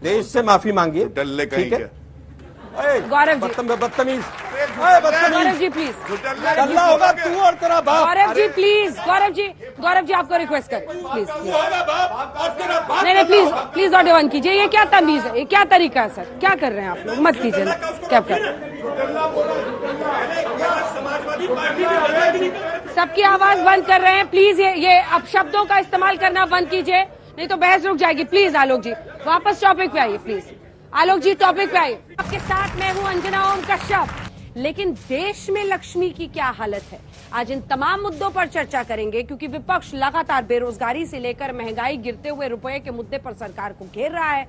देश से माफी मांगिए, डल्ले ठीक है? गौरव जी, बदतमीज, गौरव जी प्लीज, डल्ला होगा तू और तेरा बाप। गौरव जी प्लीज, गौरव जी आपको रिक्वेस्ट कर, प्लीज नहीं नहीं, प्लीज प्लीज ऑडियो बंद कीजिए। ये क्या तमीज है, ये क्या तरीका है सर, क्या कर रहे हैं आप लोग, मत कीजिए ना, क्या कर रहे हैं। सबकी आवाज बंद कर रहे हैं प्लीज। ये अब शब्दों का इस्तेमाल करना बंद कीजिए, नहीं तो बहस रुक जाएगी। प्लीज आलोक जी वापस टॉपिक पे आइए, प्लीज आलोक जी टॉपिक पे आइए। आपके साथ मैं हूं अंजना ओम कश्यप। लेकिन देश में लक्ष्मी की क्या हालत है, आज इन तमाम मुद्दों पर चर्चा करेंगे, क्योंकि विपक्ष लगातार बेरोजगारी से लेकर महंगाई, गिरते हुए रुपए के मुद्दे पर सरकार को घेर रहा है।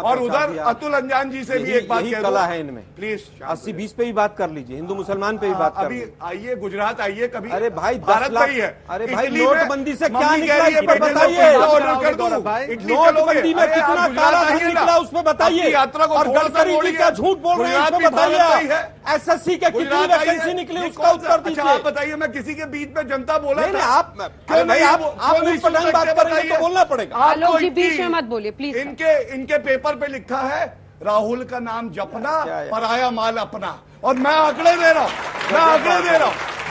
और उधर अतुल अंजान जी से भी एक बात कला है इनमें, प्लीज 80-20 पे ही बात कर लीजिए, हिंदू मुसलमान पे ही बात कर लीजिए। आइए गुजरात आइए कभी। अरे भाई भारत में ही है। अरे भाई नोटबंदी से क्या निकला इस पर बताइए। नोटबंदी में कितना काला धन निकला उस पर बताइए, और गडकरी जी क्या झूठ बोल रहे हैं उस पर बताइए। एसएससी के कितनी वैकेंसी निकली उसका उत्तर दीजिए। आप बताइए, मैं किसी के बीच में जनता बोला नहीं, आप मुझ पर ढंग बात करेंगे तो बोलना पड़ेगा। आलोक जी बीच में मत बोलिए प्लीज। इनके पेपर पे लिखा है राहुल का नाम जपना, पराया माल अपना, और मैं आंकड़े दे रहा हूं,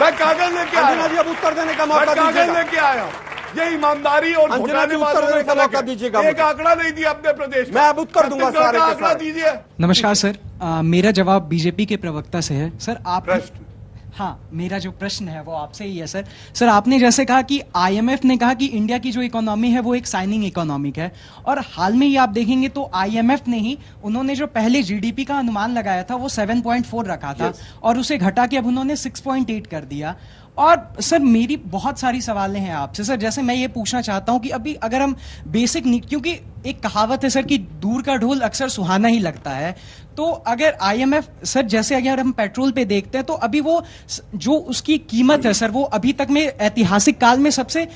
मैं कागज लेके आया। अब उत्तर देने का मौका कागज लेके आया। ये ईमानदारी और भुगताने वालों देने का मौका दीजिएगा। एक आंकड़ा नहीं दिया अपने प्रदेश में, मैं अब उत्तर दूंगा सारे के आंकड़ा सारे। दीजिए। नमस्कार सर, मेरा जवाब बीजेपी के प्रवक्ता से है। सर आप प्रश्न, हाँ, मेरा जो प्रश्न है वो आपसे ही है सर। सर आपने जैसे कहा कि आईएमएफ ने कहा कि इंडिया की जो इकोनॉमी है वो एक साइनिंग इकोनॉमिक है, और हाल में ही आप देखेंगे तो आईएमएफ ने ही, उन्होंने जो पहले जीडीपी का अनुमान लगाया था वो 7.4 रखा था, और उसे घटा के अब उन्होंने 6.8 कर दिया। और सर मेरी बहुत सारी सवालें हैं आपसे सर। जैसे मैं ये पूछना चाहता हूं कि अभी अगर हम बेसिक, क्योंकि एक कहावत है सर कि दूर का ढोल अक्सर सुहाना ही लगता है, तो अगर आईएमएफ सर, जैसे अगर हम पेट्रोल पे देखते हैं तो अभी वो जो उसकी कीमत है सर वो अभी तक में ऐतिहासिक काल में सबसे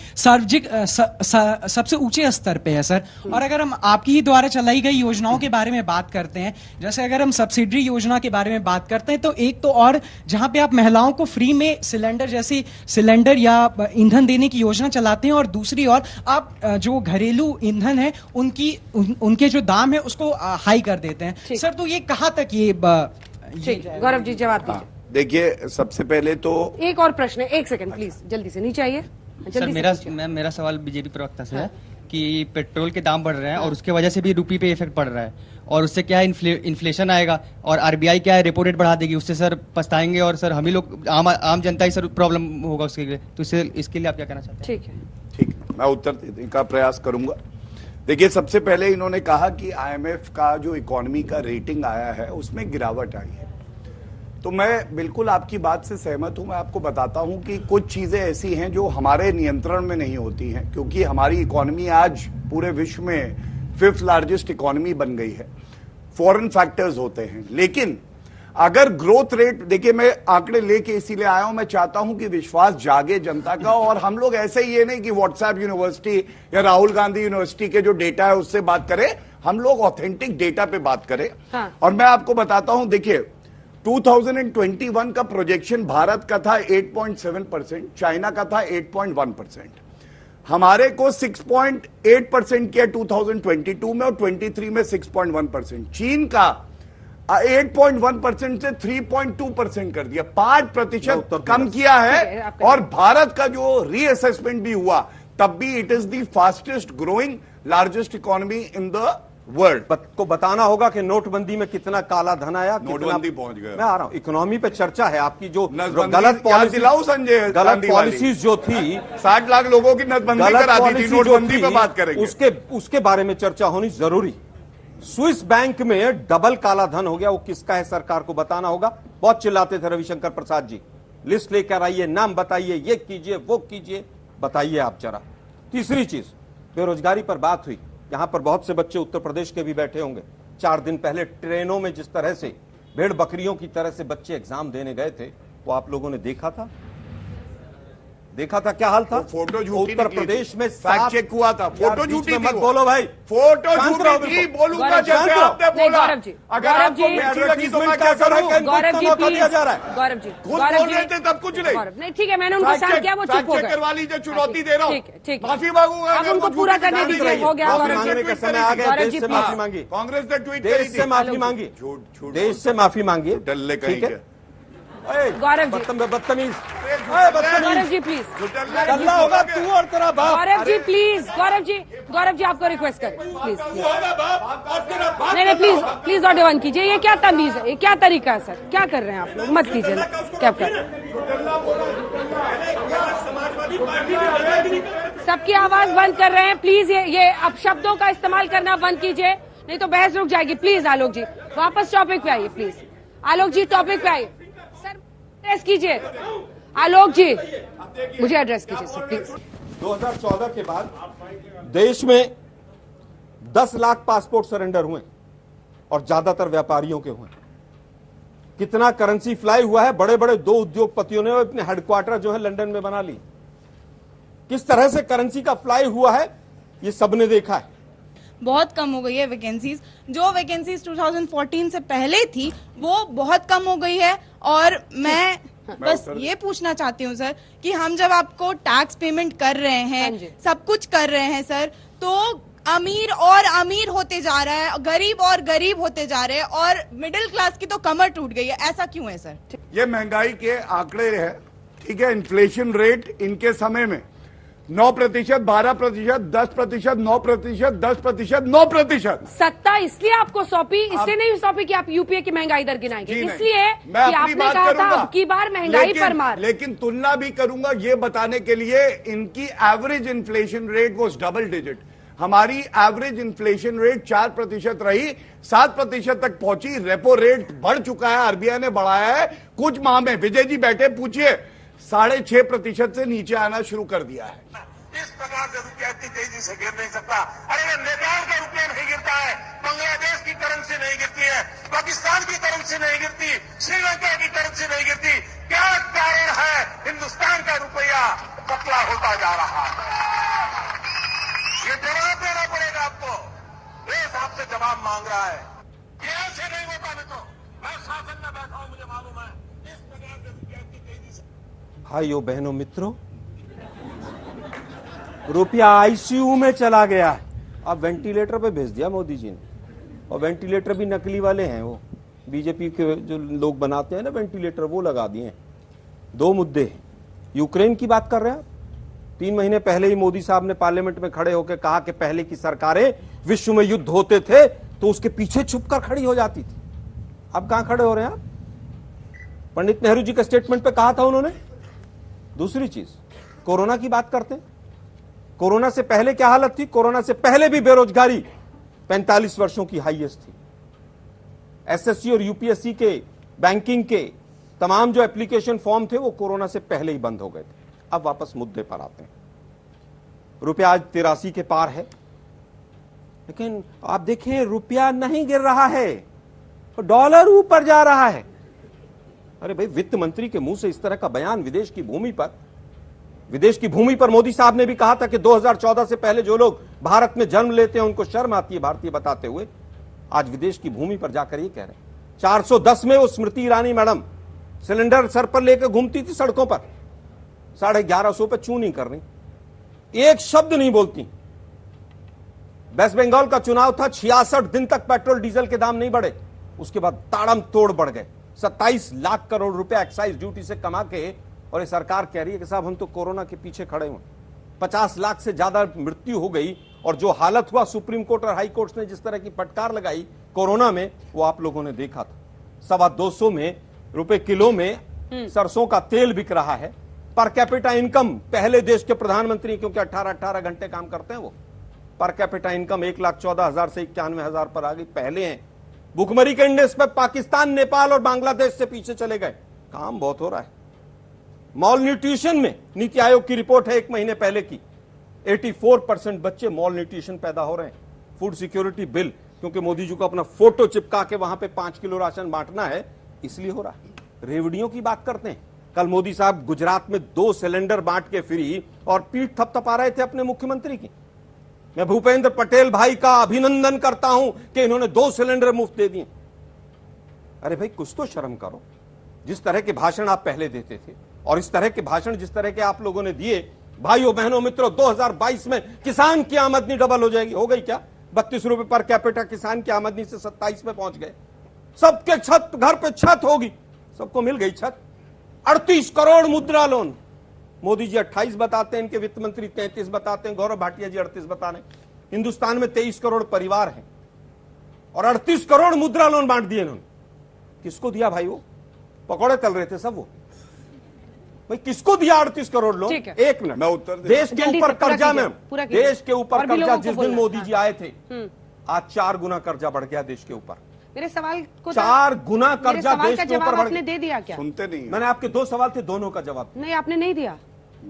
सबसे ऊंचे स्तर पे है सर। और अगर हम आपकी ही द्वारा चलाई गई योजनाओं के बारे में बात करते हैं, जैसे अगर हम सब्सिडी योजना के बारे में बात करते हैं, तो एक तो और जहां पे आप महिलाओं को फ्री में सिलेंडर, जैसे सिलेंडर या ईंधन देने की योजना चलाते हैं, और दूसरी ओर आप जो घरेलू ईंधन है उनके जो दाम है उसको हाई कर देते हैं सर। तो ये कहां तक ये गौरव जी जवाब दीजिए। देखिए सबसे पहले तो एक और प्रश्न है, एक सेकंड प्लीज, जल्दी से नीचे आइए। सर मेरा सवाल बीजेपी प्रवक्ता से है कि पेट्रोल के दाम बढ़ रहे हैं और उसके वजह से भी रुपये पे इफेक्ट पड़ रहा है, और उससे क्या है इन्फ्लेशन आएगा, और आरबीआई क्या है रेपो रेट बढ़ा देगी, उससे सर पछताएंगे, और सर हम ही लोग आम जनता ही सर प्रॉब्लम होगा उसके लिए। तो इसके लिए आप क्या कहना चाहते हैं? ठीक, मैं उत्तर देने का प्रयास करूंगा। देखिए सबसे पहले इन्होंने कहा कि आईएमएफ का जो इकोनॉमी का रेटिंग आया है उसमें गिरावट आई है, तो मैं बिल्कुल आपकी बात से सहमत हूं। मैं आपको बताता हूं कि कुछ चीजें ऐसी हैं जो हमारे नियंत्रण में नहीं होती हैं, क्योंकि हमारी इकोनॉमी आज पूरे विश्व में 5th लार्जेस्ट इकोनॉमी बन गई है। फॉरेन फैक्टर्स होते हैं, लेकिन अगर ग्रोथ रेट, देखिए मैं आंकड़े लेके इसीलिए आया हूं, मैं चाहता हूं कि विश्वास जागे जनता का, और हम लोग ऐसे ही ये नहीं कि व्हाट्सएप यूनिवर्सिटी या राहुल गांधी यूनिवर्सिटी के जो डेटा है उससे बात करें, हम लोग ऑथेंटिक डेटा पे बात करें। हाँ। और मैं आपको बताता हूं, देखिए 2021 का प्रोजेक्शन भारत का था 8.7%, चाइना का था 8.1%, हमारे को 6.8% किया 2022 में, और 23 में 6.1%, चीन का 8.1% से 3.2% कर दिया, 5% कम किया है। और भारत का जो रीअसेसमेंट भी हुआ तब भी it is the fastest growing largest economy in the world. को बताना होगा कि नोटबंदी में कितना काला धन आया, नोटबंदी पहुंच गया। मैं आ रहा हूं, इकोनॉमी पे चर्चा है आपकी, जो गलत पॉलिसी दिलाओ संजय, गलत पॉलिसीज जो थी, 60 लाख लोगों की नोटबंदी करा दी थी, नोटबंदी पे बात करेंगे, उसके बारे में चर्चा होनी जरूरी। स्विस बैंक में डबल काला धन हो गया, वो किसका है सरकार को बताना होगा। बहुत चिल्लाते थे रविशंकर प्रसाद जी, लिस्ट लेकर आइए, नाम बताइए, ये कीजिए वो कीजिए, बताइए आप जरा। तीसरी चीज, बेरोजगारी पर बात हुई, यहां पर बहुत से बच्चे उत्तर प्रदेश के भी बैठे होंगे। 4 दिन पहले ट्रेनों में जिस तरह से भेड़ बकरियों की तरह से बच्चे एग्जाम देने गए थे, वो आप लोगों ने देखा था। देखा था क्या हाल था? फोटो झूठी उत्तर निकली थी। प्रदेश में फैक्ट चेक हुआ था, फोटो झूठी थी मत वो। बोलो भाई, फोटो शांत रहो झूठी थी, बिल्कुल। बोलूंगा गौरव जी, जैसे शांत आपने नहीं, बोला। गौरव जी, अगर गौरव आपको जी, मैं अच्छी लगी तो मैं क्या एडवर्टीजमेंट करूं? का गौरव जी मौका दिया प्लीज, जा रहा है। गौरव जी, खुद गौरव बोल जी, रहे थे तब कुछ नहीं। गौरव, नहीं ठीक है, मैंने उनको शांत किया, वो चुप हो गए। करवा लीजिए, चुनौती दे रहा हूं। ठीक है, ठीक है। माफी मांगूंगा अब अगर उनको वो पूरा झूठी करने निकाली दीजिए, गई। हो गया, माफी गौरव जी। मांगने का समय आ गया, गौरव देश जी, से प्लीज। माफी मांगी, कांग्रेस ने ट्वीट देश करी से थी। माफी मांगी, झूठ देश से माफी मांगी, डल्ले ठीक है? कहेंगे। गौरव जी। बदतमीज, गौरव जी प्लीज, गल्ला होगा तू और तेरा बाप। गौरव जी प्लीज, गौरव जी आपको रिक्वेस्ट करें प्लीज, नहीं नहीं प्लीज प्लीज ऑडियो बंद कीजिए। ये क्या तमीज है, ये क्या तरीका है सर, क्या कर रहे हैं आप लोग, मत कीजिए ना, क्या कर रहे हैं? सबकी आवाज बंद कर रहे हैं प्लीज। ये अपशब्दों का इस्तेमाल करना बंद कीजिए, नहीं तो बहस रुक जाएगी। प्लीज आलोक जी वापस टॉपिक पे आइए, प्लीज आलोक जी टॉपिक पे आइए। सर एड्रेस कीजिए, आलोक जी मुझे एड्रेस कीजिए सर प्लीज। 2014 के बाद देश में 10 लाख पासपोर्ट सरेंडर हुए और ज्यादातर व्यापारियों के हुए। कितना करेंसी फ्लाई हुआ है, बड़े बड़े 2 उद्योगपतियों ने अपने हेडक्वार्टर जो है लंदन में बना ली। किस तरह से करेंसी का फ्लाई हुआ है ये सबने देखा है। बहुत कम हो गई है वैकेंसीज। जो वैकेंसीज 2014 से पहले थी वो बहुत कम हो गई है। और मैं बस ये पूछना चाहती हूँ सर कि हम जब आपको टैक्स पेमेंट कर रहे हाँ हैं, जी। सब कुछ कर रहे हैं सर, तो अमीर और अमीर होते जा रहा है, गरीब और गरीब होते जा रहे हैं, और मिडिल क्लास की तो कमर टूट गई है। ऐसा क्यों है सर? ये महंगाई के आंकड़े हैं, ठीक है। इन्फ्लेशन रेट इनके समय में 9%, 12%, 10%, 9%, 10%, 9%। सत्ता इसलिए आपको सौंपी, इसलिए नहीं सौंपी कि आप यूपीए की महंगाई दर गिनाएंगे, जी नहीं। इसलिए मैं कि अपनी आपने बात कहा था करूंगा। अब की बार महंगाई पर मार। लेकिन तुलना भी करूंगा ये बताने के लिए, इनकी average inflation rate was double digit. हमारी एवरेज इन्फ्लेशन रेट 4% रही, 7% तक पहुंची। रेपो रेट बढ़ चुका है, आरबीआई ने बढ़ाया है कुछ माह में। विजय जी बैठे, पूछिए, 6.5% से नीचे आना शुरू कर दिया है। इस प्रकार से रुपया इतनी तेजी से गिर नहीं सकता। अरे ये नेपाल का रुपया नहीं गिरता है, बांग्लादेश की करेंसी नहीं गिरती है, पाकिस्तान की करेंसी नहीं गिरती, श्रीलंका की करेंसी नहीं गिरती। क्या कारण है हिंदुस्तान का रुपया पतला होता जा रहा है? ये जवाब देना पड़ेगा आपको। देश आपसे जवाब मांग रहा है। ये ऐसे नहीं होता। नहीं तो मैं शासन में बैठा हूं, मुझे मालूम है इस प्रकार से रुपया इतनी तेजी से। भाइयों बहनों मित्रों, रुपया आईसीयू में चला गया है। अब वेंटिलेटर पे भेज दिया मोदी जी ने, और वेंटिलेटर भी नकली वाले हैं। वो बीजेपी के जो लोग बनाते हैं ना वेंटिलेटर, वो लगा दिए हैं। 2 मुद्दे हैं। यूक्रेन की बात कर रहे हैं आप। 3 महीने पहले ही मोदी साहब ने पार्लियामेंट में खड़े होकर कहा कि पहले की सरकारें विश्व में युद्ध होते थे तो उसके पीछे छुपकर खड़ी हो जाती थी। अब कहां खड़े हो रहे हैं आप? पंडित नेहरू जी के स्टेटमेंट पे कहा था उन्होंने। दूसरी चीज, कोरोना की बात करते हैं। कोरोना से पहले क्या हालत थी? कोरोना से पहले भी बेरोजगारी 45 वर्षों की हाईएस्ट थी। एसएससी और यूपीएससी के, बैंकिंग के तमाम जो एप्लीकेशन फॉर्म थे वो कोरोना से पहले ही बंद हो गए थे। अब वापस मुद्दे पर आते हैं। रुपया आज 83 के पार है, लेकिन आप देखें रुपया नहीं गिर रहा है, डॉलर ऊपर जा रहा है। अरे भाई, वित्त मंत्री के मुंह से इस तरह का बयान विदेश की भूमि पर मोदी साहब ने भी कहा था कि 2014 से पहले जो लोग भारत में जन्म लेते हैं उनको शर्म आती है भारतीय बताते हुए। आज विदेश की भूमि पर जाकर ये कह रहे हैं। 410 में वो Smriti Irani madam cylinder sir पर लेकर घूमती थी सड़कों पर, 1150 पे चू नहीं करनी, एक शब्द नहीं बोलती। वेस्ट बंगाल का चुनाव था, 66 दिन तक पेट्रोल डीजल के दाम नहीं बढ़े, उसके बाद ताड़म तोड़ बढ़ गए। 27 लाख करोड़ रुपए एक्साइज ड्यूटी से कमा के, और ये सरकार कह रही है कि साहब हम तो कोरोना के पीछे खड़े हुए। 50 लाख से ज्यादा मृत्यु हो गई, और जो हालत हुआ सुप्रीम कोर्ट और हाई कोर्ट ने जिस तरह की फटकार लगाई कोरोना में, वो आप लोगों ने देखा था। 225 में रुपए किलो में सरसों का तेल बिक रहा है। पर कैपिटा इनकम पहले देश के प्रधानमंत्री, क्योंकि 18 घंटे काम करते हैं वो, पर कैपिटा इनकम 1,14,000 से 91,000 पर आ गई, पहले हैं। भुखमरी के इंडेक्स पर पाकिस्तान, नेपाल और बांग्लादेश से पीछे चले गए। काम बहुत हो रहा है। मॉल न्यूट्रिशन में नीति आयोग की रिपोर्ट है 1 महीने पहले की, 84% बच्चे मॉल न्यूट्रिशन पैदा हो रहे हैं। फूड सिक्योरिटी बिल, क्योंकि मोदी जी को अपना फोटो चिपका के वहां पे 5 किलो राशन बांटना है, इसलिए हो रहा है। रेवड़ियों की बात करते हैं, कल मोदी साहब गुजरात में 2 सिलेंडर बांट के फ्री और पीठ थपथपा रहे थे अपने मुख्यमंत्री की। मैं भूपेंद्र पटेल भाई का अभिनंदन करता हूं कि इन्होंने 2 सिलेंडर मुफ्त दे दिए। अरे भाई कुछ तो शर्म करो। जिस तरह के भाषण आप पहले देते थे और इस तरह के भाषण जिस तरह के आप लोगों ने दिए, भाइयों बहनों मित्रों, 2022 में किसान की आमदनी डबल हो जाएगी। हो गई क्या? 32 रुपए पर कैपिटा किसान की आमदनी से 27 में पहुंच गए। सबके छत, घर पे छत होगी, सबको मिल गई छत। 38 करोड़ मुद्रा लोन। मोदी जी 28 बताते हैं, इनके वित्त मंत्री 33 बताते हैं, गौरव भाटिया जी 38 बता रहे हैं। हिंदुस्तान में 23 करोड़ परिवार हैं और 38 करोड़ मुद्रा लोन बांट दिए इन्होंने। किसको दिया भाई? वो पकौड़े तल रहे थे सब। वो भाई किसको दिया 38 करोड़ लोन? ठीक है। एक मिनट, मैं उत्तर दे- देश के जल्दी ऊपर से पूरा कर्जा कीजिए, में, पूरा कीजिए। देश के ऊपर और भी कर्जा लोगों को जिस दिन बोलना, मोदी हाँ। जी आए थे, आज 4 गुना कर्जा बढ़ गया देश के ऊपर। मेरे सवाल को 4 गुना मेरे कर्जा सवाल देश का के ऊपर जवाब बढ़ आपने गया। दे दिया क्या? सुनते नहीं मैंने आपके 2 सवाल थे, दोनों का जवाब। नहीं, आपने नहीं दिया।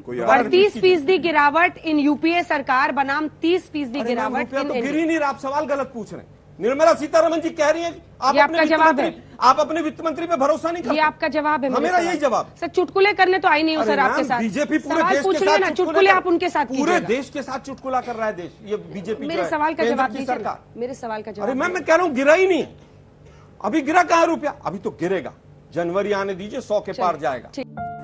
कोई याद 38% गिरावट इन यूपीए सरकार बनाम 30% अरे मैम, गिरावट रुपया इन तो गिर एनडीए। ही नहीं रहा। आप सवाल गलत पूछ रहे हैं। निर्मला सीतारमन जी कह रही हैं आप ये अपने आपका वित्त जवाब मंत्री- है। आप अपने वित्त मंत्री पे भरोसा नहीं करते। ये आपका जवाब है। मेरे मेरा सवाल। यही जवाब। सर चुटकुले करने तो आई नहीं हूँ अरे सर आपके मैम, साथ। बीजेपी पूरे सवाल देश पूछ के लिए साथ ना, चुटकुले आप उनके साथ पूरे कीजिएगा। देश के साथ चुटकुला कर रहा है देश, ये बीजेपी। मेरे सवाल का जवाब दीजिए। सरकार। मेरे सवाल का जवाब अरे मैम, दीजिए। मैं कह रहा हूं गिरा ही नहीं। अभी गिरा कहां रुपया? अभी तो गिरेगा। जनवरी आने दीजिए, 100 के पार जाएगा।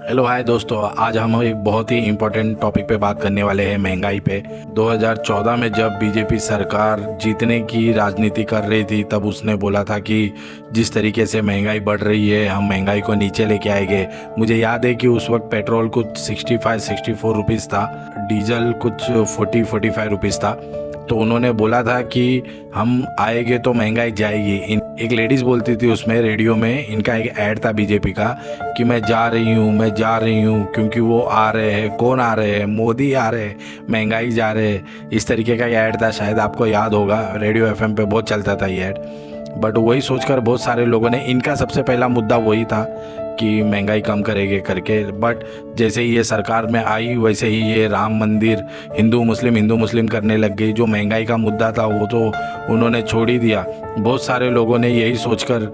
हेलो हाय दोस्तों, आज हम एक बहुत ही इम्पोर्टेंट टॉपिक पे बात करने वाले हैं, महंगाई पे। 2014 में जब बीजेपी सरकार जीतने की राजनीति कर रही थी, तब उसने बोला था कि जिस तरीके से महंगाई बढ़ रही है, हम महंगाई को नीचे लेके आएंगे। मुझे याद है कि उस वक्त पेट्रोल कुछ 65-64 रुपीज़ था, डीजल कुछ 40-45 रुपीज़ था। तो उन्होंने बोला था कि हम आएंगे तो महंगाई जाएगी। एक लेडीज़ बोलती थी उसमें, रेडियो में, इनका एक ऐड था बीजेपी का कि मैं जा रही हूँ क्योंकि वो आ रहे हैं। कौन आ रहे हैं? मोदी आ रहे हैं, महंगाई जा रहे हैं। इस तरीके का ऐड था, शायद आपको याद होगा, रेडियो एफएम पे बहुत चलता था ये ऐड। बट वही सोचकर बहुत सारे लोगों ने, इनका सबसे पहला मुद्दा वही था कि महंगाई कम करेंगे करके। बट जैसे ही ये सरकार में आई, वैसे ही ये राम मंदिर हिंदू मुस्लिम करने लग गई। जो महंगाई का मुद्दा था वो तो उन्होंने छोड़ ही दिया। बहुत सारे लोगों ने यही सोचकर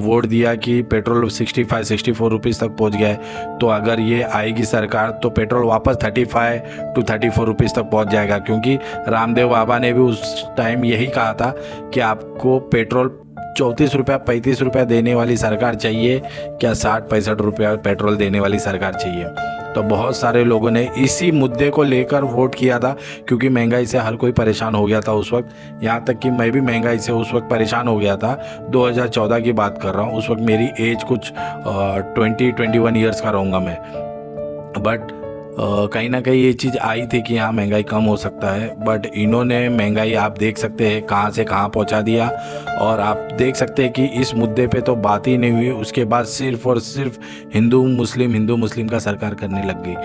वोट दिया कि पेट्रोल 65-64 रुपीज़ तक पहुंच गया है, तो अगर ये आएगी सरकार तो पेट्रोल वापस 35-34 रुपीज़ तक पहुंच जाएगा। क्योंकि रामदेव बाबा ने भी उस टाइम यही कहा था कि आपको पेट्रोल 34 रुपया 35 रुपया देने वाली सरकार चाहिए, क्या 60-65 रुपया पेट्रोल देने वाली सरकार चाहिए। तो बहुत सारे लोगों ने इसी मुद्दे को लेकर वोट किया था, क्योंकि महंगाई से हर कोई परेशान हो गया था उस वक्त। यहाँ तक कि मैं भी महंगाई से उस वक्त परेशान हो गया था। 2014 की बात कर रहा हूँ। उस वक्त मेरी एज कुछ 20-21 ईयर्स का रहूँगा मैं। बट कहीं ना कहीं ये चीज़ आई थी कि हाँ महंगाई कम हो सकता है। बट इन्होंने महंगाई, आप देख सकते हैं कहाँ से कहाँ पहुँचा दिया। और आप देख सकते हैं कि इस मुद्दे पे तो बात ही नहीं हुई। उसके बाद सिर्फ और सिर्फ हिंदू मुस्लिम का सरकार करने लग गई।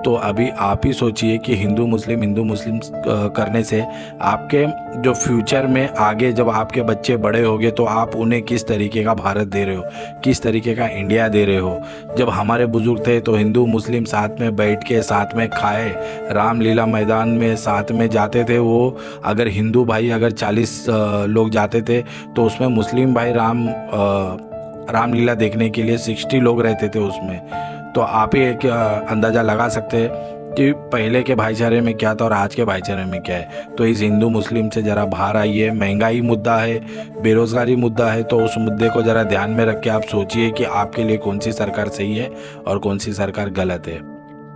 तो अभी आप ही सोचिए कि हिंदू मुस्लिम करने से आपके जो फ्यूचर में आगे जब आपके बच्चे बड़े होंगे तो आप उन्हें किस तरीके का भारत दे रहे हो, किस तरीके का इंडिया दे रहे हो। जब हमारे बुजुर्ग थे तो हिंदू मुस्लिम साथ में बैठ के, साथ में खाए, रामलीला मैदान में साथ में जाते थे। वो अगर हिंदू भाई अगर 40 लोग जाते थे तो उसमें मुस्लिम भाई रामलीला देखने के लिए 60 लोग रहते थे उसमें। तो आप ही एक अंदाज़ा लगा सकते हैं कि पहले के भाईचारे में क्या था और आज के भाईचारे में क्या है। तो इस हिंदू मुस्लिम से ज़रा बाहर आइए। महंगाई मुद्दा है, बेरोज़गारी मुद्दा है, तो उस मुद्दे को ज़रा ध्यान में रख के आप सोचिए कि आपके लिए कौन सी सरकार सही है और कौन सी सरकार गलत है।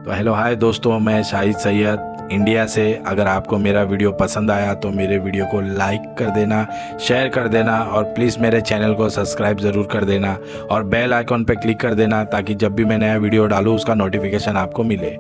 तो हेलो हाय दोस्तों, मैं शाहिद सैयद इंडिया से। अगर आपको मेरा वीडियो पसंद आया तो मेरे वीडियो को लाइक कर देना, शेयर कर देना और प्लीज़ मेरे चैनल को सब्सक्राइब ज़रूर कर देना और बेल आइकॉन पर क्लिक कर देना, ताकि जब भी मैं नया वीडियो डालूँ उसका नोटिफिकेशन आपको मिले।